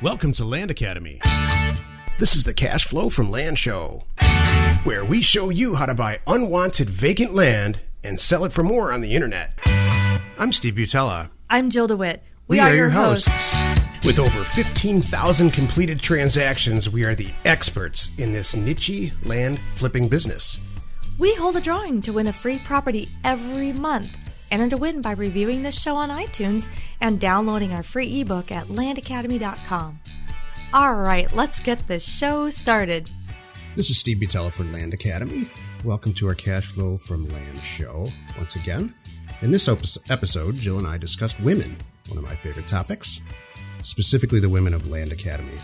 Welcome to Land Academy. This is the Cash Flow from Land show, where we show you how to buy unwanted vacant land and sell it for more on the internet. I'm Steve Butala. I'm Jill DeWit. We are your hosts. With over 15,000 completed transactions, we are the experts in this niche land flipping business. We hold a drawing to win a free property every month. Enter to win by reviewing this show on iTunes and downloading our free ebook at landacademy.com. All right, let's get this show started. This is Steve Butala for Land Academy. Welcome to our Cash Flow from Land show once again. In this episode, Jill and I discussed women, one of my favorite topics, specifically the women of Land Academy.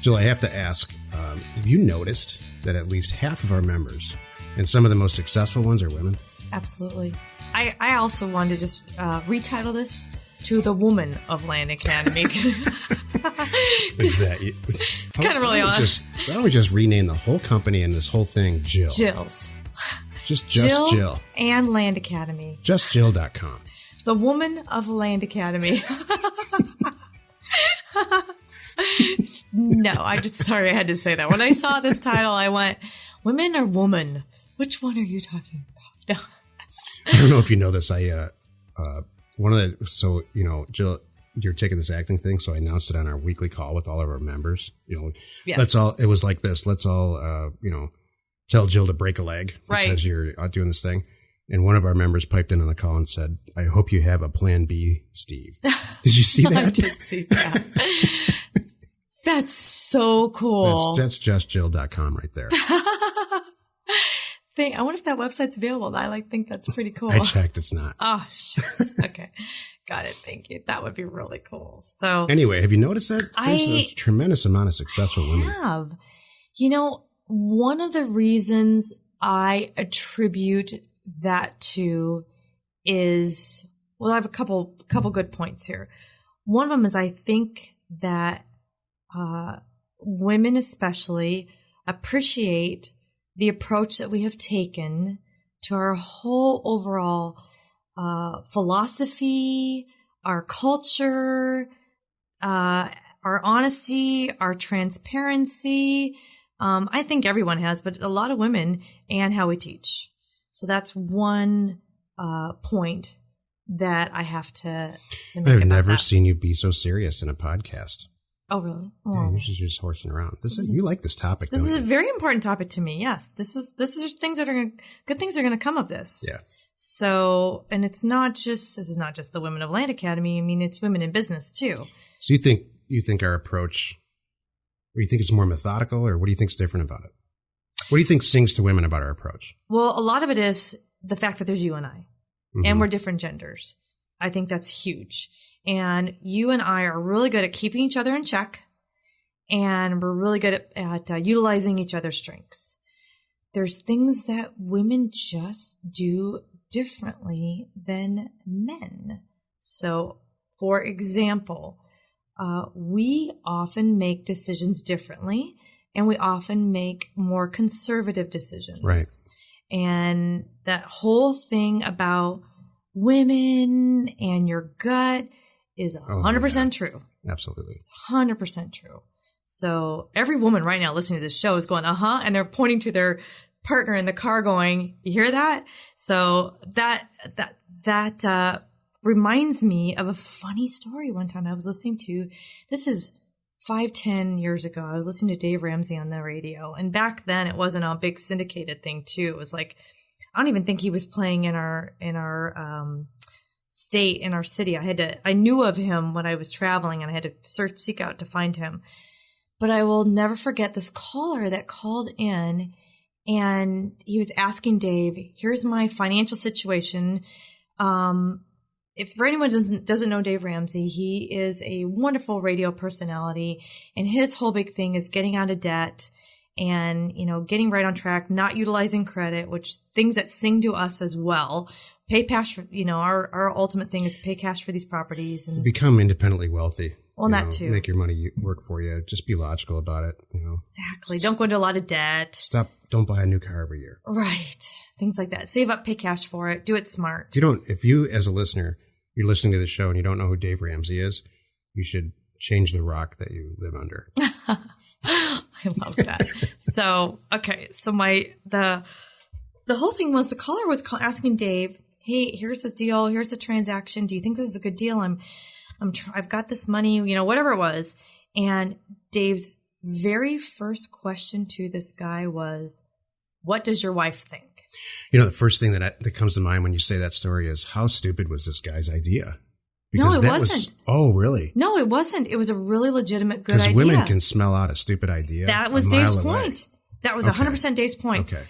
Jill, I have to ask, have you noticed that at least half of our members, and some of the most successful ones, are women? Absolutely. I also wanted to just retitle this to the Woman of Land Academy. It's kind of really odd. Why don't we just rename the whole company and this whole thing Jill? Jill's. Just Jill. And Land Academy. JustJill.com. The Woman of Land Academy. No, sorry I had to say that. When I saw this title, I went, women or woman? Which one are you talking about? No. I don't know if you know this. Jill, you're taking this acting thing, so I announced it on our weekly call with all of our members. Yes. It was like this. Let's all, tell Jill to break a leg because you're out doing this thing. And one of our members piped in on the call and said, I hope you have a plan B, Steve. Did you see that? I did see that. That's so cool. That's justjill.com right there. I wonder if that website's available. I think that's pretty cool. I checked. It's not. Oh, shucks. Okay. Got it. Thank you. That would be really cool. So anyway, have you noticed that? There's a tremendous amount of successful women. I have. One of the reasons I attribute that to is, I have a couple good points here. One of them is I think that women especially appreciate the approach that we have taken to our whole overall philosophy, our culture, our honesty, our transparency. I think everyone has, but a lot of women, and how we teach. So that's one point that I have to make. I've never seen you be so serious in a podcast. Oh, really? Yeah, you're just horsing around. You like this topic. This is a very important topic to me. Yes, this is just things that are good things are going to come of this. Yeah. So, and this is not just the Women of Land Academy. I mean, it's women in business too. So you think our approach, or you think it's more methodical, or what do you think is different about it? What do you think sings to women about our approach? Well, a lot of it is the fact that there's you and I, and we're different genders. I think that's huge. And you and I are really good at keeping each other in check, and we're really good at utilizing each other's strengths. There's things that women just do differently than men. So, for example, we often make decisions differently, and we often make more conservative decisions. Right. And that whole thing about women and your gut is 100% true. Absolutely. It's 100% true. So every woman right now listening to this show is going, and they're pointing to their partner in the car going, you hear that? So that reminds me of a funny story one time I was listening to. This is 5-10 years ago. I was listening to Dave Ramsey on the radio. And back then it wasn't a big syndicated thing too. It was like, I don't even think he was playing in our state, in our city. I knew of him when I was traveling, and I had to seek out to find him. But I will never forget this caller that called in, and he was asking Dave, here's my financial situation. If for anyone doesn't know Dave Ramsey, he is a wonderful radio personality, and his whole big thing is getting out of debt and, getting right on track, not utilizing credit, which things that sing to us as well. Pay cash for, our ultimate thing is pay cash for these properties and become independently wealthy. Well, that too. Make your money work for you. Just be logical about it. Exactly. Don't go into a lot of debt. Don't buy a new car every year. Right. Things like that. Save up, pay cash for it. Do it smart. If you as a listener, you're listening to the show and you don't know who Dave Ramsey is, you should change the rock that you live under. I love that. So, okay. So the whole thing was the caller was asking Dave, hey, here's the deal. Here's the transaction. Do you think this is a good deal? I've got this money, whatever it was. And Dave's very first question to this guy was, what does your wife think? The first thing that comes to mind when you say that story is, how stupid was this guy's idea? Because no, it wasn't. Oh, really? No, it wasn't. It was a really legitimate, good idea. Because women can smell out a stupid idea. That was Dave's point. That was 100% Dave's point. Okay.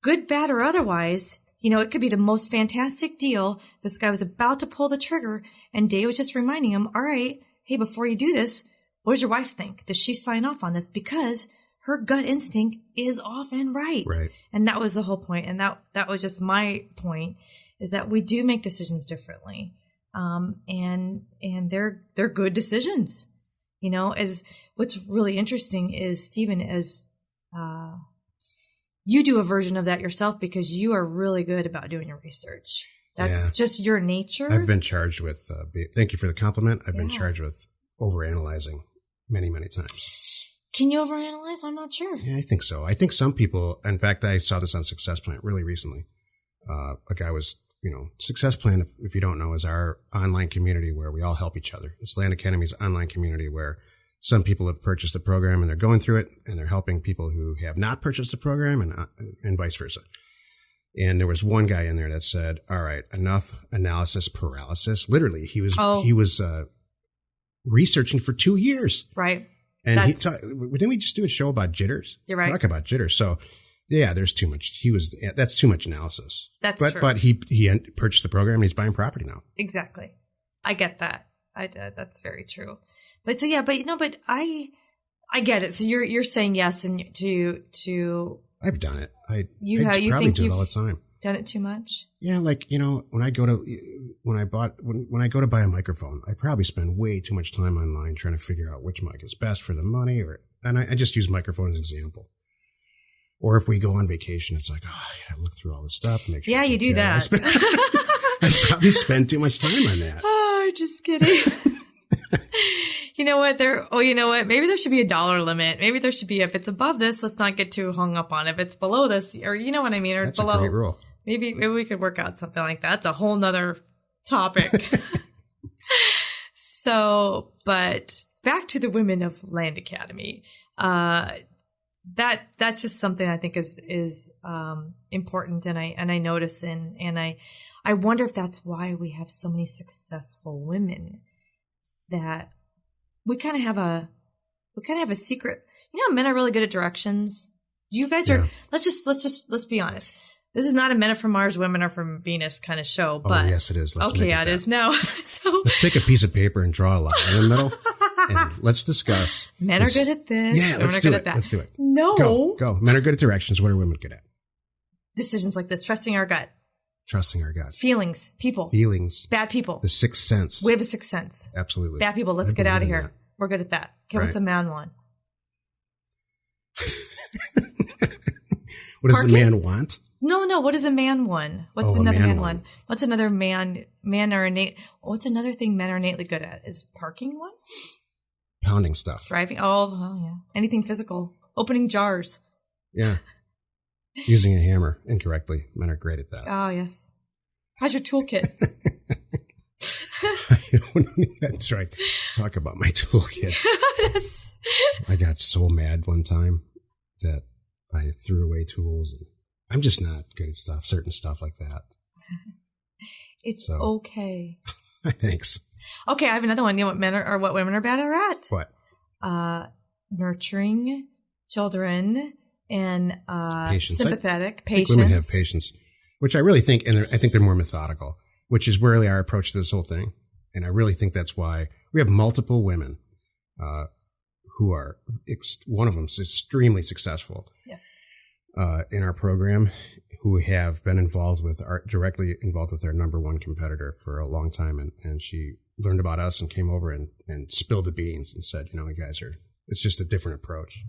Good, bad, or otherwise, it could be the most fantastic deal. This guy was about to pull the trigger, and Dave was just reminding him, all right, hey, before you do this, what does your wife think? Does she sign off on this? Because her gut instinct is often right. Right. And that was the whole point. And that was just my point, is that we do make decisions differently. And they're good decisions. As what's really interesting is, Stephen, as you do a version of that yourself because you are really good about doing your research. That's just your nature. I've been charged with, thank you for the compliment. I've been charged with overanalyzing many, many times. Can you overanalyze? I'm not sure. Yeah, I think so. I think some people, in fact, I saw this on Success Plan really recently. A guy was, Success Plan, if you don't know, is our online community where we all help each other. It's Land Academy's online community where some people have purchased the program and they're going through it and they're helping people who have not purchased the program and vice versa. And there was one guy in there that said, all right, enough analysis paralysis. Literally, he was researching for 2 years. Right. And didn't we just do a show about jitters? You're right. Talk about jitters. So yeah, there's too much. That's too much analysis. That's true. But he purchased the program and he's buying property now. Exactly. I get that. That's very true. But so, yeah, but I get it. So you're saying yes. And to I've done it. I probably think do it all the time. Done it too much? Yeah. Like, when I go to buy a microphone, I probably spend way too much time online trying to figure out which mic is best for the money and I just use microphone as an example. Or if we go on vacation, it's like, I gotta look through all this stuff and make sure. Yeah, you do that. I probably spend too much time on that. Oh, just kidding. You know what? Maybe there should be a dollar limit. Maybe there should be, if it's above this, let's not get too hung up on it. If it's below this, or you know what I mean? Or that's below. a great rule. Maybe we could work out something like that. It's a whole nother topic. So, but back to the women of Land Academy. That's just something I think is important, and I notice, and I wonder if that's why we have so many successful women, that we kind of have a secret. Men are really good at directions. You guys are. Let's be honest. This is not a Men Are From Mars, Women Are From Venus kind of show, but yes, it is. It is now. So let's take a piece of paper and draw a line in the middle. And let's discuss. Men are good at this. Yeah, women are good at that. Let's do it. No. Go. Men are good at directions. What are women good at? Decisions like this. Trusting our gut. Feelings. People. Bad people. The sixth sense. We have a sixth sense. Absolutely. Bad people. Let's get out of here. That. We're good at that. Okay, right. What's a man want? What does a man want? No. What is a man want? What's another man want? What's another man are innate? What's another thing men are innately good at? Is parking one? Pounding stuff. Driving. Oh, yeah. Anything physical. Opening jars. Yeah. Using a hammer incorrectly. Men are great at that. Oh, yes. How's your toolkit? That's right. Talk about my toolkits. I got so mad one time that I threw away tools. And I'm just not good at certain stuff like that. It's okay. Thanks. Okay, I have another one. You know what women are better at? What? Nurturing children and sympathetic, patience. Women have patience, which I really think, and I think they're more methodical, which is really our approach to this whole thing. And I really think that's why we have multiple women who are, one of them is extremely successful. Yes. In our program, who have been directly involved with our number one competitor for a long time. And she learned about us and came over and spilled the beans and said, you guys it's just a different approach.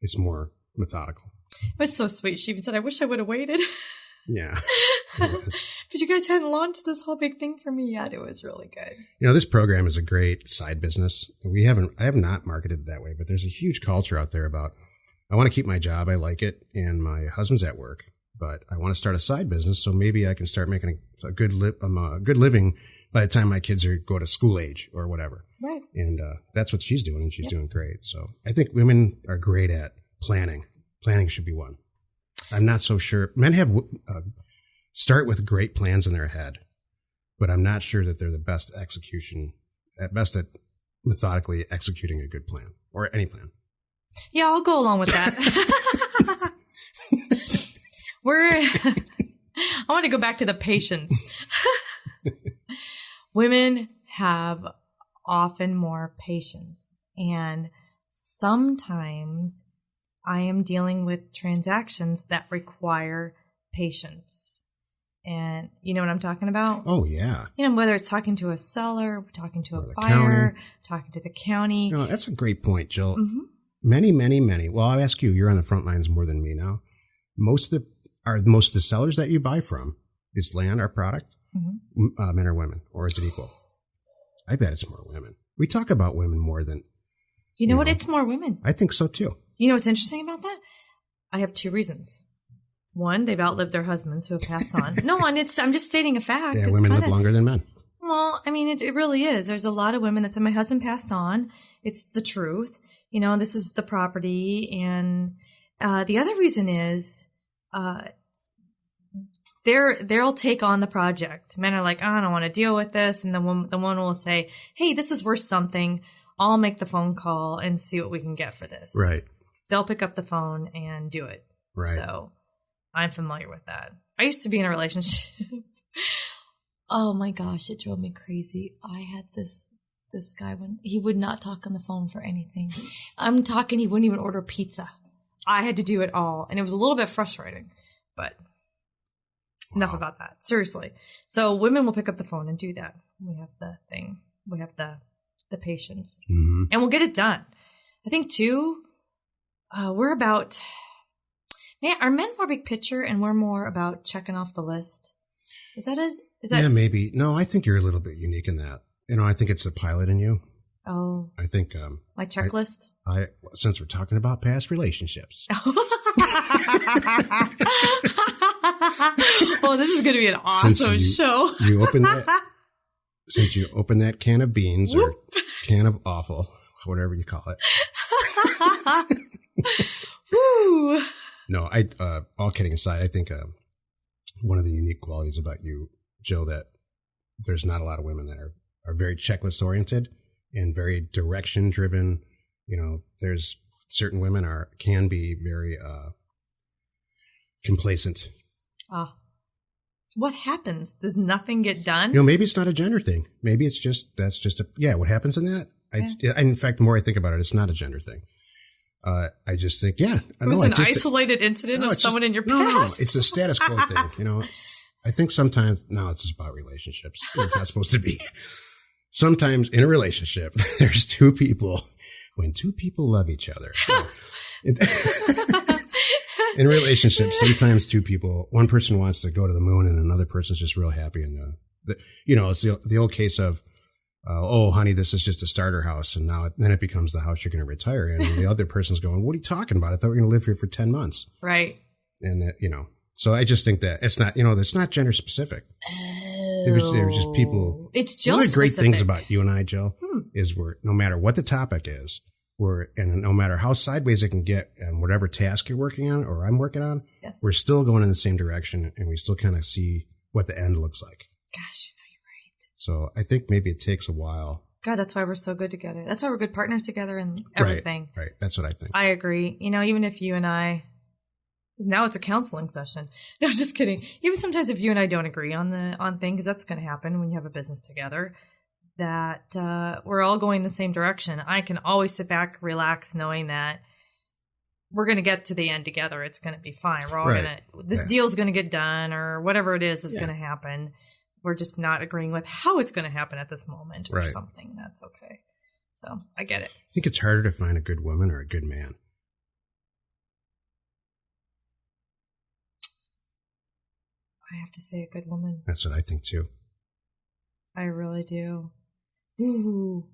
It's more methodical. It was so sweet. She even said, I wish I would have waited. Yeah. It was. But you guys hadn't launched this whole big thing for me yet. It was really good. This program is a great side business. I have not marketed it that way, but there's a huge culture out there about, I want to keep my job. I like it. And my husband's at work, but I want to start a side business. So maybe I can start making a good living by the time my kids go to school age or whatever. Right. And that's what she's doing, and she's doing great. So I think women are great at planning. Planning should be one. I'm not so sure. Men have start with great plans in their head, but I'm not sure that they're the best at methodically executing a good plan or any plan. Yeah, I'll go along with that. I want to go back to the patience. Women have often more patience, and sometimes I am dealing with transactions that require patience. And you know what I'm talking about? Oh, yeah. Whether it's talking to a seller, talking to a buyer, county. talking to the county. That's a great point, Jill. Mm-hmm. Many. Well, I'll ask you, you're on the front lines more than me now. Most of the sellers that you buy from, is land our product, men or women, or is it equal? I bet it's more women. We talk about women more than... You know what? It's more women. I think so, too. You know what's interesting about that? I have two reasons. One, they've outlived their husbands who have passed on. I'm just stating a fact. Yeah, women live longer than men. Well, I mean, it really is. There's a lot of women that say, my husband passed on. It's the truth. This is the property. And the other reason is they'll take on the project. Men are like, I don't want to deal with this. And the woman will say, hey, this is worth something. I'll make the phone call and see what we can get for this. Right. They'll pick up the phone and do it. Right. So I'm familiar with that. I used to be in a relationship. Oh my gosh, it drove me crazy. I had this guy when he would not talk on the phone for anything. I'm talking, he wouldn't even order pizza. I had to do it all. And it was a little bit frustrating, but enough about that. Seriously. So women will pick up the phone and do that. We have the thing. We have the patience. Mm-hmm. And we'll get it done. I think too, we're about, are men more big picture and we're more about checking off the list? Is that yeah, maybe. No, I think you're a little bit unique in that. I think it's the pilot in you. Oh. I think my checklist? Since we're talking about past relationships. Oh, this is going to be an awesome show. Since you open that can of beans or can of awful, whatever you call it. Woo. No, all kidding aside, I think one of the unique qualities about you, Jill, that there's not a lot of women that are very checklist oriented and very direction driven. There's certain women can be very complacent. What happens? Does nothing get done? Maybe it's not a gender thing. Maybe it's what happens in that. In fact, the more I think about it, it's not a gender thing. I just think, it was an isolated incident of someone in your past. No, it's a status quo thing. I think sometimes, no, it's just about relationships. It's not supposed to be. Sometimes in a relationship, there's two people. When two people love each other. In relationships, sometimes one person wants to go to the moon and another person's just real happy. And, it's the old case of, oh, honey, this is just a starter house. And then it becomes the house you're going to retire in. And the other person's going, what are you talking about? I thought we were going to live here for 10 months. Right. And, so I just think that it's not, it's not gender specific. They're just people. It's just one of the great things about you and I, Jill, is no matter what the topic is, and no matter how sideways it can get and whatever task you're working on or I'm working on, we're still going in the same direction and we still kind of see what the end looks like. Gosh, you're right. So I think maybe it takes a while. God, that's why we're so good together. That's why we're good partners together and everything. Right. That's what I think. I agree. Even if you and I, now it's a counseling session. No, just kidding. Even sometimes if you and I don't agree on things, because that's going to happen when you have a business together, that we're all going the same direction. I can always sit back, relax, knowing that we're going to get to the end together. It's going to be fine. We're all this deal's going to get done or whatever it is going to happen. We're just not agreeing with how it's going to happen at this moment or something. That's okay. So I get it. I think it's harder to find a good woman or a good man. I I have to say a good woman. That's what I think too. I really do. Ooh.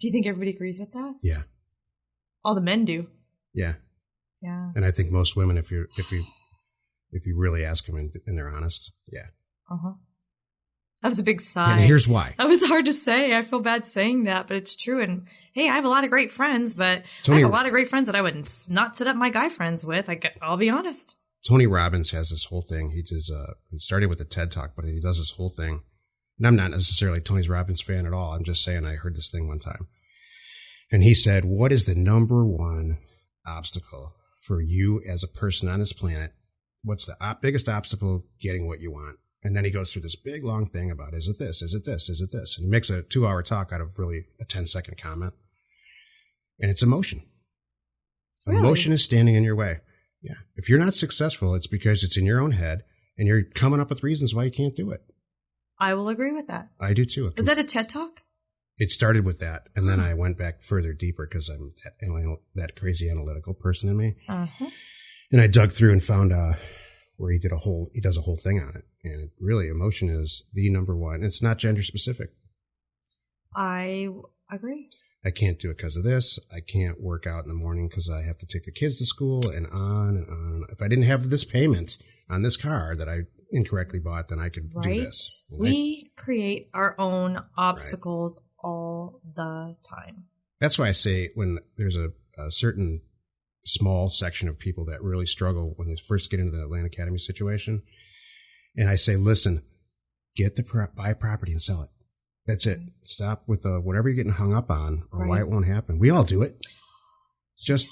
Do you think everybody agrees with that? Yeah. All the men do. Yeah. Yeah. And I think most women, if you really ask them and they're honest, yeah. Uh-huh. That was a big sigh. And here's why. That was hard to say. I feel bad saying that, but it's true. And hey, I have a lot of great friends, but Tony, I have a lot of great friends that I would not sit up my guy friends with. I'll be honest. Tony Robbins has this whole thing. He started with a TED Talk, but he does this whole thing. And I'm not necessarily Tony Robbins fan at all. I'm just saying I heard this thing one time. And he said, what is the number one obstacle for you as a person on this planet? What's the biggest obstacle getting what you want? And then he goes through this big, long thing about, is it this? Is it this? Is it this? And he makes a 2-hour talk out of really a 10-second comment. And it's emotion. Really? Emotion is standing in your way. Yeah. If you're not successful, it's because it's in your own head and you're coming up with reasons why you can't do it. I will agree with that. I do too. Was that a TED Talk? It started with that. And then I went back further deeper because I'm that crazy analytical person in me. Uh-huh. And I dug through and found where he does a whole thing on it. And it really, emotion is the number one. It's not gender specific. I agree. I can't do it because of this. I can't work out in the morning because I have to take the kids to school and on and on. If I didn't have this payment on this car that I incorrectly bought, then I could do this. And we create our own obstacles all the time. That's why I say when there's a certain small section of people that really struggle when they first get into the Land Academy situation, and I say, listen, buy property and sell it. That's it. Stop with whatever you're getting hung up on or why it won't happen. We all do it. Just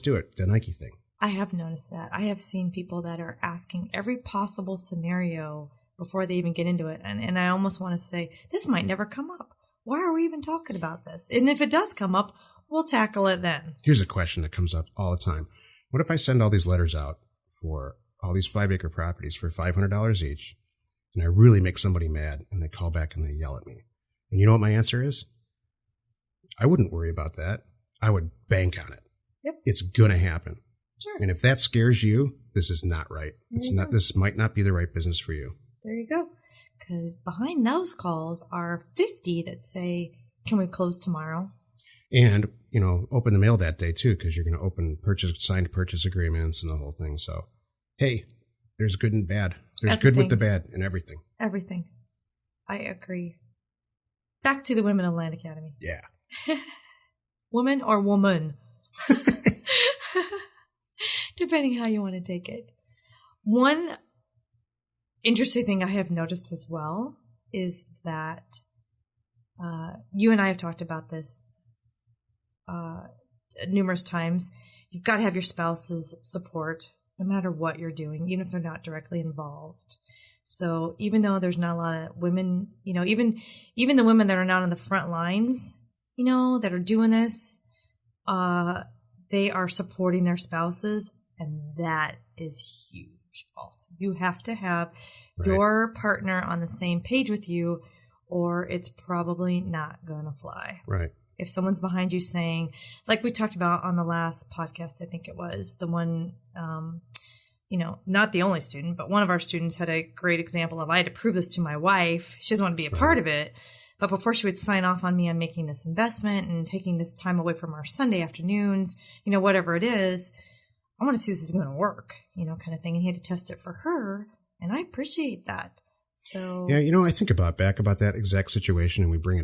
do it. The Nike thing. I have noticed that. I have seen people that are asking every possible scenario before they even get into it. And I almost want to say, this might never come up. Why are we even talking about this? And if it does come up, we'll tackle it then. Here's a question that comes up all the time. What if I send all these letters out for all these 5-acre properties for $500 each, and I really make somebody mad and they call back and they yell at me? And you know what my answer is? I wouldn't worry about that. I would bank on it. Yep. It's going to happen. Sure. And if that scares you, this is not right. This might not be the right business for you. There you go. Because behind those calls are 50 that say, can we close tomorrow? And, open the mail that day too, because you're going to open signed purchase agreements and the whole thing. So, hey, there's good and bad. There's good with the bad and everything. Everything. I agree. Back to the Women of Land Academy. Yeah. Woman or woman? Depending how you want to take it. One interesting thing I have noticed as well is that you and I have talked about this numerous times. You've got to have your spouse's support no matter what you're doing, even if they're not directly involved. So even though there's not a lot of women, even the women that are not on the front lines, that are doing this, they are supporting their spouses, and that is huge also. You have to have your partner on the same page with you, or it's probably not going to fly. Right. If someone's behind you saying, like we talked about on the last podcast, I think it was, the one, not the only student, but one of our students had a great example of, I had to prove this to my wife. She doesn't want to be a part of it. But before she would sign off on me on making this investment and taking this time away from our Sunday afternoons, whatever it is, I want to see this is going to work, kind of thing. And he had to test it for her. And I appreciate that. So, yeah, I think back about that exact situation, and we brought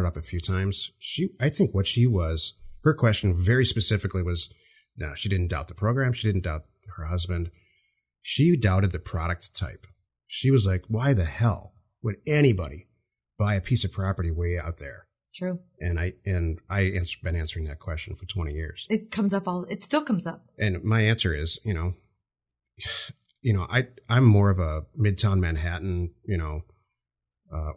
it up a few times. I think her question very specifically was, no, she didn't doubt the program. She didn't doubt her husband. She doubted the product type. She was like, why the hell would anybody buy a piece of property way out there? True. And I've been answering that question for 20 years. It still comes up. And my answer is, I'm more of a Midtown Manhattan,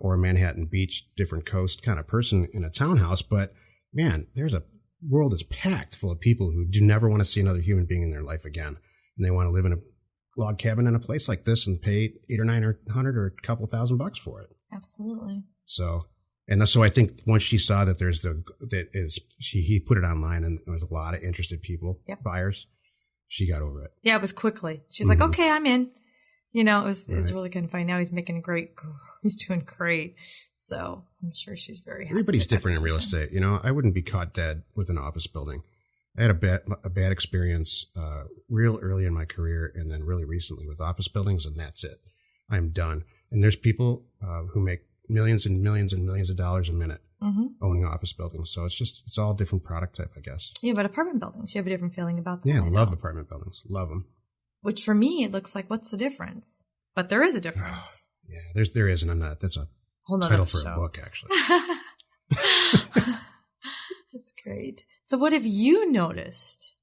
or Manhattan Beach, different coast kind of person in a townhouse. But man, there's a world is packed full of people who do never want to see another human being in their life again. And they want to live in a log cabin in a place like this and pay $800 or $900 or a couple $1,000 for it. Absolutely. So I think once she saw that he put it online and there was a lot of interested people, buyers, she got over it. Yeah, it was quickly. She's like, okay, I'm in. You know, it was really kind of funny. Now he's doing great. So I'm sure she's very happy. Everybody's different in real estate. You know, I wouldn't be caught dead with an office building. I had a bad experience real early in my career and then really recently with office buildings, and that's it. I'm done. And there's people who make millions and millions and millions of dollars a minute owning office buildings. So it's all different product type, I guess. Yeah, but apartment buildings, you have a different feeling about them. Yeah, I love apartment buildings. Love them. Which for me, it looks like, what's the difference? But there is a difference. Yeah, there is, and I'm not. That's a whole title for a book, actually. That's great. So what have you noticed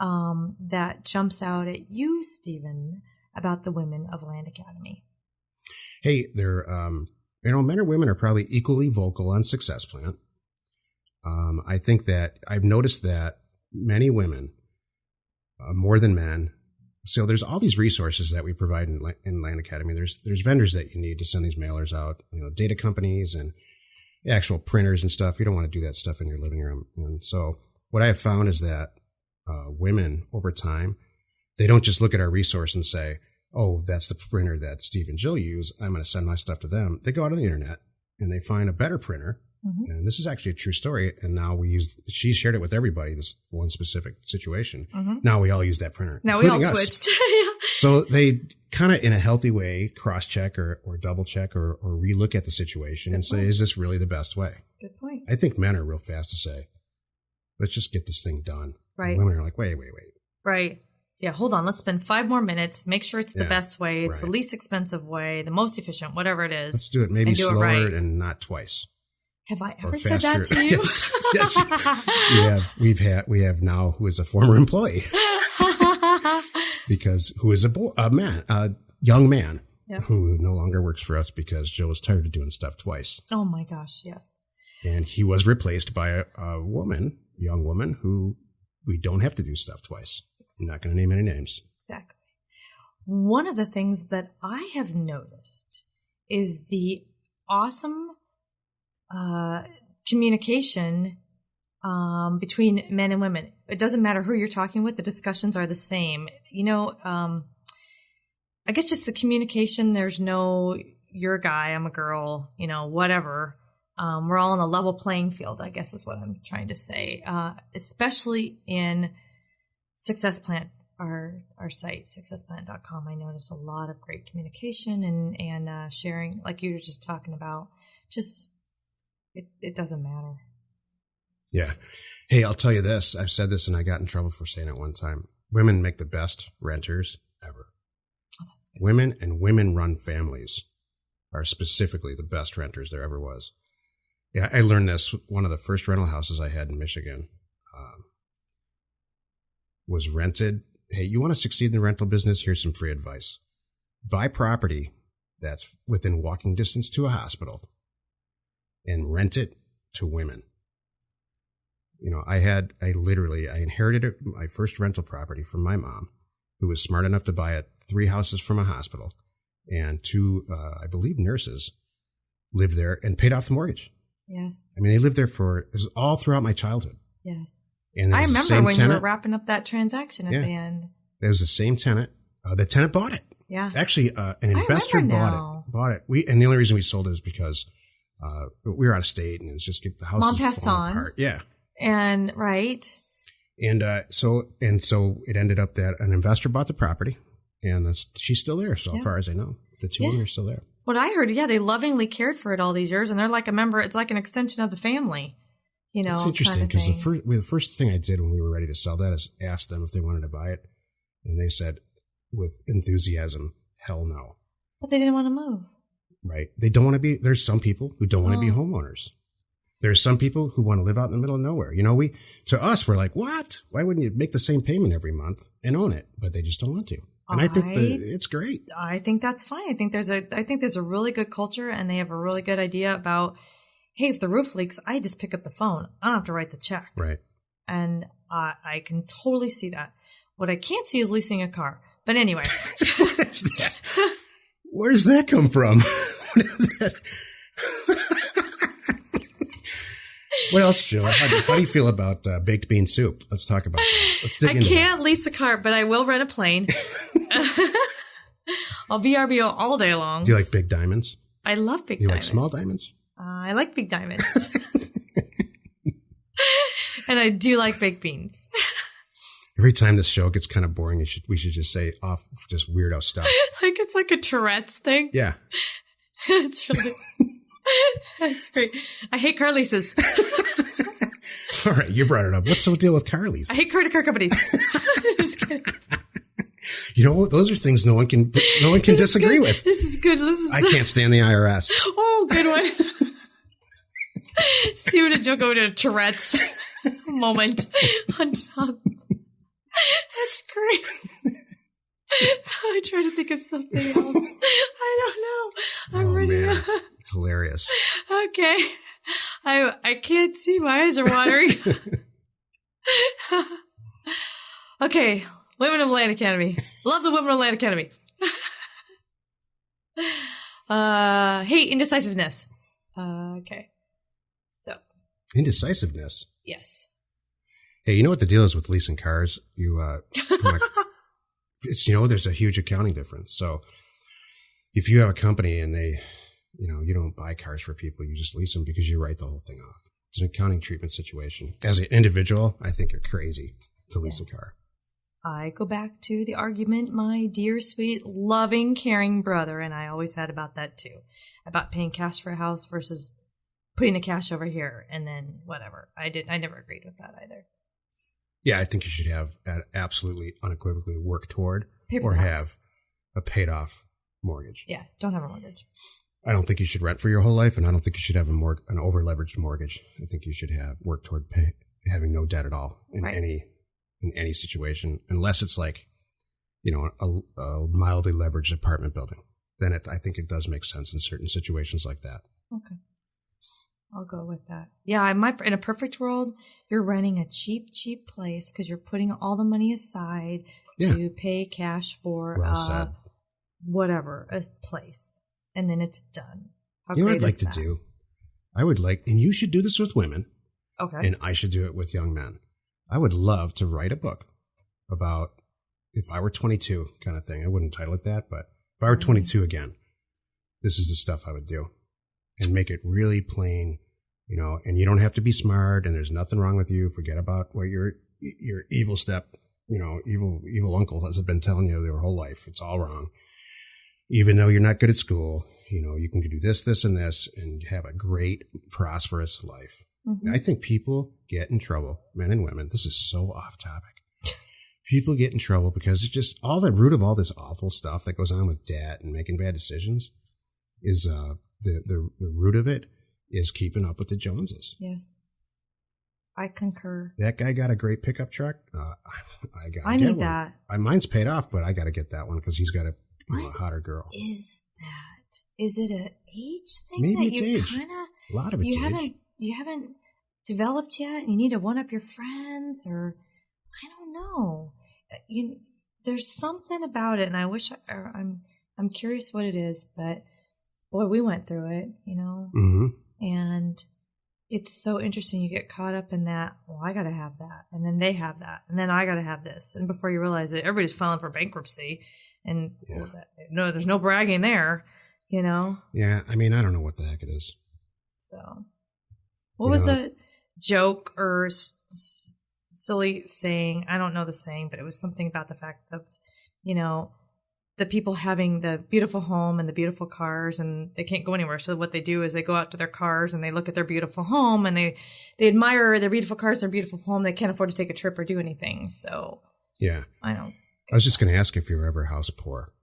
that jumps out at you, Stephen, about the women of Land Academy? Hey, they're, men or women are probably equally vocal on Success Plan. I think that I've noticed that many women, more than men, so there's all these resources that we provide in Land Academy. There's vendors that you need to send these mailers out, data companies and actual printers and stuff. You don't want to do that stuff in your living room. And so what I have found is that women over time, they don't just look at our resource and say, oh, that's the printer that Steve and Jill use. I'm going to send my stuff to them. They go out on the internet and they find a better printer. Mm-hmm. And this is actually a true story. And now she shared it with everybody, this one specific situation. Mm-hmm. Now we all use that printer. Now we all switched. So they kind of in a healthy way, cross-check or double-check or relook at the situation and say, is this really the best way? Good point. I think men are real fast to say, let's just get this thing done. Right. And women are like, wait. Right. Yeah, hold on. Let's spend 5 more minutes. Make sure it's the best way. It's the least expensive way, the most efficient, whatever it is. Let's do it maybe slower and not twice. Have I ever said that to you? Yes. We have now who is a former employee who is a young man who no longer works for us because Jill was tired of doing stuff twice. Oh my gosh, yes. And he was replaced by a young woman who we don't have to do stuff twice. I'm not going to name any names. Exactly. One of the things that I have noticed is the awesome communication between men and women. It doesn't matter who you're talking with. The discussions are the same. I guess just the communication. There's no, you're a guy, I'm a girl, whatever. We're all on a level playing field, I guess is what I'm trying to say, especially in Success Plan, our site, successplan.com. I notice a lot of great communication and sharing, like you were just talking about. Just, it doesn't matter. Yeah. Hey, I'll tell you this. I've said this and I got in trouble for saying it one time. Women make the best renters ever. Oh, that's good. Women and women-run families are specifically the best renters there ever was. Yeah, I learned this. One of the first rental houses I had in Michigan was rented. Hey, you want to succeed in the rental business? Here's some free advice. Buy property that's within walking distance to a hospital and rent it to women. I inherited my first rental property from my mom, who was smart enough to buy it 3 houses from a hospital, and 2, I believe, nurses lived there and paid off the mortgage. Yes. I mean, they lived there it was all throughout my childhood. Yes. And I remember when you were wrapping up that transaction at the end. It was the same tenant. The tenant bought it. Yeah. Actually, an investor bought it. And the only reason we sold it is because we were out of state and it was just the house. Mom passed on. Apart. Yeah. And right. And so it ended up that an investor bought the property, and she's still there. So far as I know, the 2 women are still there. What I heard, they lovingly cared for it all these years, and they're like a member. It's like an extension of the family. It's interesting because the first thing I did when we were ready to sell that is ask them if they wanted to buy it, and they said with enthusiasm, "Hell no." But they didn't want to move. Right? They don't want to be. There's some people who don't want to be homeowners. There's some people who want to live out in the middle of nowhere. To us, we're like, what? Why wouldn't you make the same payment every month and own it? But they just don't want to. And I think it's great. I think that's fine. I think there's a really good culture, and they have a really good idea about, hey, if the roof leaks, I just pick up the phone. I don't have to write the check. Right. And I can totally see that. What I can't see is leasing a car. But anyway. Where does that come from? What is that? What else, Jill? How do you feel about baked bean soup? Let's talk about that. Let's dig into that. I can't lease a car, but I will rent a plane. I'll VRBO all day long. Do you like big diamonds? I love big You diamonds. like small diamonds? I like big diamonds. And I do like baked beans. Every time this show gets kind of boring, we should just say off just weirdo stuff. Like it's like a Tourette's thing. Yeah. It's really, that's great. I hate car leases. All right, you brought it up. What's the deal with car leases? I hate credit card companies. Just kidding. You know what? Those are things no one can disagree with. This is good. I can't stand the IRS. Oh, good one. See what a joke over to a Tourette's moment on top. That's great. I try to think of something else. I don't know. I'm ready. Man. It's hilarious. Okay. I can't see. My eyes are watering. Okay. Women of Land Academy. Love the Women of Land Academy. Hate indecisiveness. Okay. So. Indecisiveness? Yes. Hey, you know what the deal is with leasing cars? There's a huge accounting difference. So if you have a company and they, you don't buy cars for people, you just lease them because you write the whole thing off. It's an accounting treatment situation. As an individual, I think you're crazy to lease a car. I go back to the argument my dear, sweet, loving, caring brother and I always had about that too. About paying cash for a house versus putting the cash over here and then whatever. I never agreed with that either. Yeah, I think you should have absolutely unequivocally work toward or house. have a paid off mortgage. Yeah, don't have a mortgage. I don't think you should rent for your whole life, and I don't think you should have an over leveraged mortgage. I think you should have work toward having no debt at all in any situation, unless it's like, a mildly leveraged apartment building. Then I think it does make sense in certain situations like that. Okay. I'll go with that. Yeah, in a perfect world, you're renting a cheap place because you're putting all the money aside to pay cash for whatever, a place. And then it's done. You know what I'd like to do? I would like, and you should do this with women. Okay. And I should do it with young men. I would love to write a book about if I were 22 kind of thing. I wouldn't title it that, but if I were 22 again, this is the stuff I would do. And make it really plain, and you don't have to be smart and there's nothing wrong with you. Forget about what your evil evil uncle has been telling you their whole life. It's all wrong. Even though you're not good at school, you can do this, this, and this and have a great, prosperous life. Mm-hmm. I think people get in trouble, men and women. This is so off topic. People get in trouble because it's just all the root of all this awful stuff that goes on with debt and making bad decisions is, the root of it is keeping up with the Joneses. Yes. I concur. That guy got a great pickup truck. I need that. Mine's paid off, but I got to get that one because he's got a hotter girl. Is that? Is it an age thing? Maybe that it's you age. A lot of it's age. You haven't developed yet. You need to one up your friends, or I don't know. There's something about it, and I wish I'm curious what it is, but. Boy, we went through it, Mm-hmm. And it's so interesting. You get caught up in that. Well, I got to have that. And then they have that. And then I got to have this. And before you realize it, everybody's filing for bankruptcy. And there's no bragging there, Yeah. I mean, I don't know what the heck it is. So what was the joke or silly saying? I don't know the saying, but it was something about the fact that, the people having the beautiful home and the beautiful cars and they can't go anywhere. So what they do is they go out to their cars and they look at their beautiful home and they admire their beautiful cars, their beautiful home. They can't afford to take a trip or do anything. So yeah, I don't. I was just going to ask if you were ever house poor.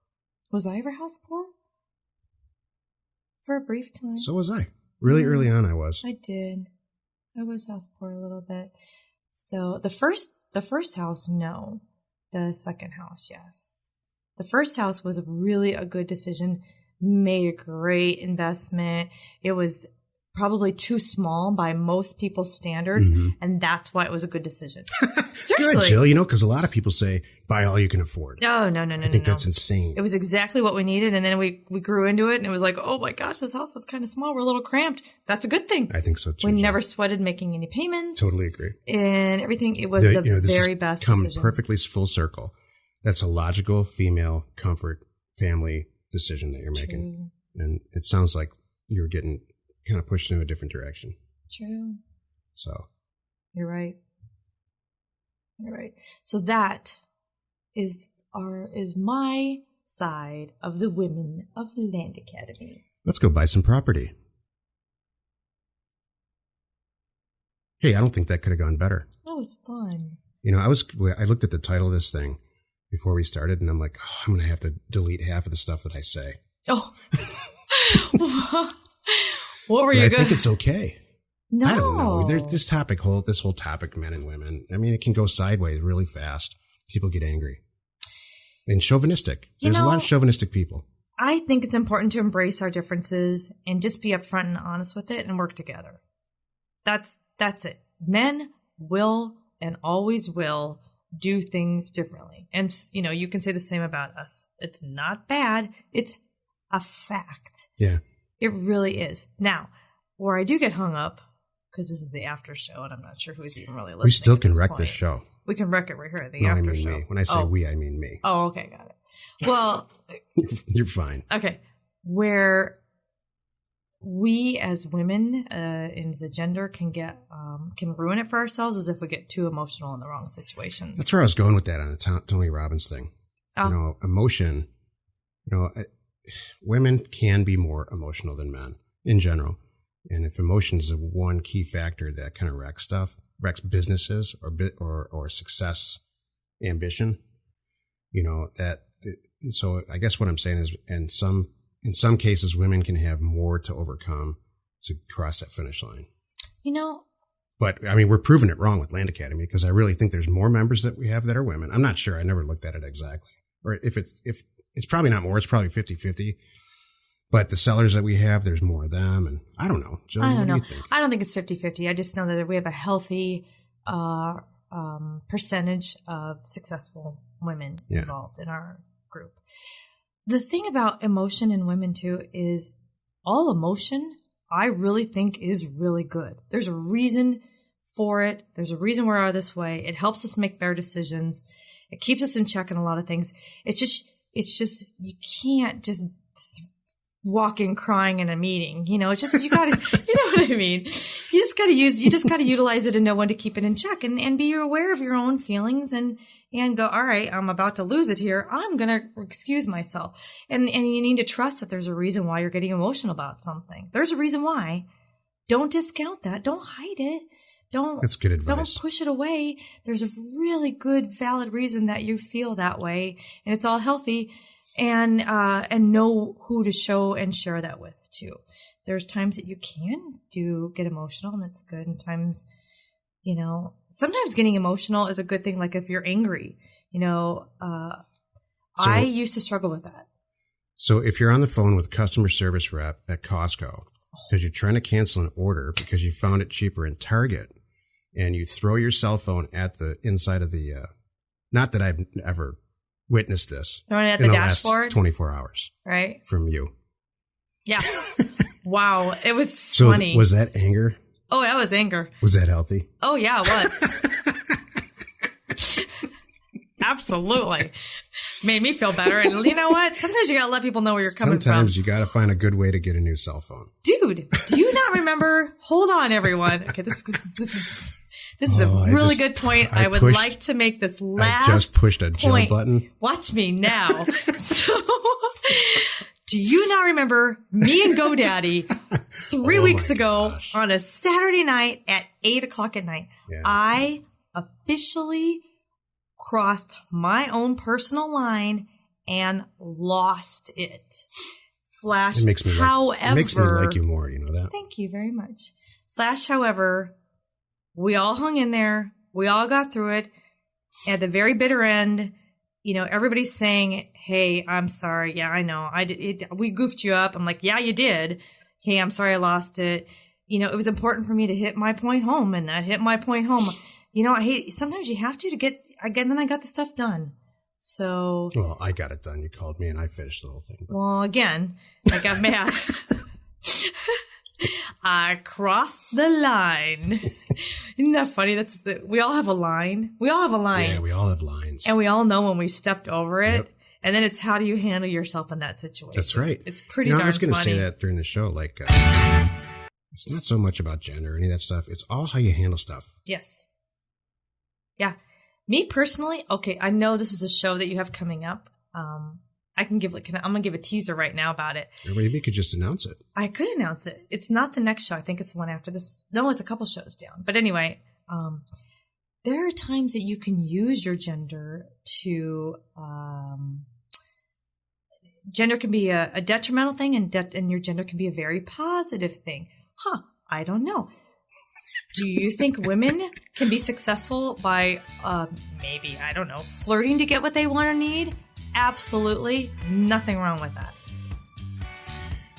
Was I ever house poor? For a brief time. So was I. Really early on I was. I did. I was house poor a little bit. So the first house, no. The second house, yes. The first house was really a good decision, made a great investment. It was probably too small by most people's standards, and that's why it was a good decision. Seriously. Good, Jill, because a lot of people say, buy all you can afford. No. I think that's insane. It was exactly what we needed, and then we grew into it, and it was like, oh my gosh, this house is kind of small. We're a little cramped. That's a good thing. I think so, too. We never sweated making any payments. Totally agree. And everything, it was the very best decision. Come perfectly full circle. That's a logical female comfort family decision that you're making. And it sounds like you're getting kind of pushed in a different direction. True. So. You're right. So that is my side of the women of Land Academy. Let's go buy some property. Hey, I don't think that could have gone better. That was fun. You know, I looked at the title of this thing before we started, and I'm like, oh, I'm going to have to delete half of the stuff that I say. Oh. What were you going to... I think it's okay. No. I don't know. This whole topic, men and women, I mean, it can go sideways really fast. People get angry. And chauvinistic. There's a lot of chauvinistic people. I think it's important to embrace our differences and just be upfront and honest with it and work together. That's it. Men will and always will do things differently. And, you know, you can say the same about us. It's not bad. It's a fact. Yeah. It really is. Now, where I do get hung up, because this is the after show and I'm not sure who's even really listening. We still can wreck this show. We can wreck it right here at the after show. Me. When I say we, I mean me. Oh, okay. Got it. Well. You're fine. Okay. Where we as women and as a gender can ruin it for ourselves is if we get too emotional in the wrong situation. That's where I was going with that on the Tony Robbins thing. You know, emotion, you know, women can be more emotional than men in general. And if emotion is one key factor that kind of wrecks businesses or success, ambition, you know, so I guess what I'm saying is, in some cases, women can have more to overcome to cross that finish line. You know, but I mean, we're proving it wrong with Land Academy because I really think there's more members that we have that are women. I'm not sure. I never looked at it exactly, or if it's probably not more. It's probably 50-50. But the sellers that we have, there's more of them, and I don't know. Jill, I don't know. What do you think? I don't think it's 50-50. I just know that we have a healthy percentage of successful women involved in our group. The thing about emotion in women, too, is all emotion, I really think, is really good. There's a reason for it. There's a reason we are this way. It helps us make better decisions. It keeps us in check in a lot of things. It's just you can't just walk in crying in a meeting. You know, it's just, you gotta, you know what I mean? You just gotta utilize it and know when to keep it in check and be aware of your own feelings and go, all right, I'm about to lose it here. I'm going to excuse myself. And you need to trust that there's a reason why you're getting emotional about something. There's a reason why. Don't discount that. Don't hide it. That's good advice. Don't push it away. There's a really good, valid reason that you feel that way, and it's all healthy. And know who to show and share that with too. There's times that you can get emotional, and that's good. And times, you know, sometimes getting emotional is a good thing. Like if you're angry, you know, I used to struggle with that. So if you're on the phone with a customer service rep at Costco because you're trying to cancel an order because you found it cheaper in Target, and you throw your cell phone at the inside of the, not that I've ever witnessed this. Throwing it at the dashboard? Last 24 hours. Right. From you. Yeah. Wow. It was funny. So was that anger? Oh, that was anger. Was that healthy? Oh, yeah, it was. Absolutely. Made me feel better. And you know what? Sometimes you got to let people know where you're coming from. Sometimes you got to find a good way to get a new cell phone. Dude, do you not remember? Hold on, everyone. Okay, this is a really good point. I would like to make this last I just pushed a point. jump button. Watch me now. So, do you not remember me and GoDaddy 3 weeks ago on a Saturday night at 8:00 at night? Yeah. I officially crossed my own personal line and lost it. It makes me like you more, you know that? Thank you very much. However, we all hung in there. We all got through it. At the very bitter end, you know, everybody's saying, hey, I'm sorry. Yeah, I know. We goofed you up. I'm like, yeah, you did. Hey, I'm sorry I lost it. You know, it was important for me to hit my point home, and I hit my point home. You know, sometimes you have to get, again, then I got the stuff done. So. Well, I got it done. You called me and I finished the whole thing. Well, again, I got mad. I crossed the line. Isn't that funny? We all have a line. We all have a line. Yeah, we all have lines. And we all know when we stepped over it. Yep. And then it's how do you handle yourself in that situation? That's right. It's pretty darn funny. I was going to say that during the show. Like, it's not so much about gender or any of that stuff. It's all how you handle stuff. Yes. Yeah. Me personally, okay, I know this is a show that you have coming up. I'm going to give a teaser right now about it. Or maybe you could just announce it. I could announce it. It's not the next show. I think it's the one after this. No, it's a couple shows down. But anyway, there are times that you can use your gender to, gender can be a detrimental thing and your gender can be a very positive thing. I don't know. Do you think women can be successful by maybe, I don't know, flirting to get what they want or need? Absolutely. Nothing wrong with that.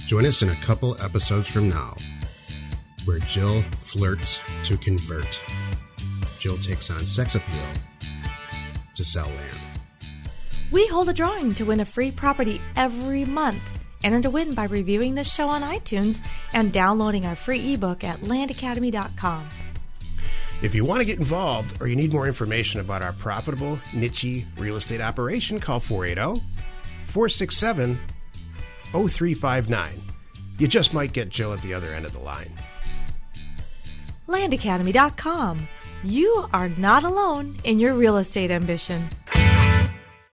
Join us in a couple episodes from now where Jill flirts to convert. Jill takes on sex appeal to sell land. We hold a drawing to win a free property every month. Enter to win by reviewing this show on iTunes and downloading our free ebook at landacademy.com. If you want to get involved or you need more information about our profitable, niche real estate operation, call 480-467-0359. You just might get Jill at the other end of the line. Landacademy.com. You are not alone in your real estate ambition.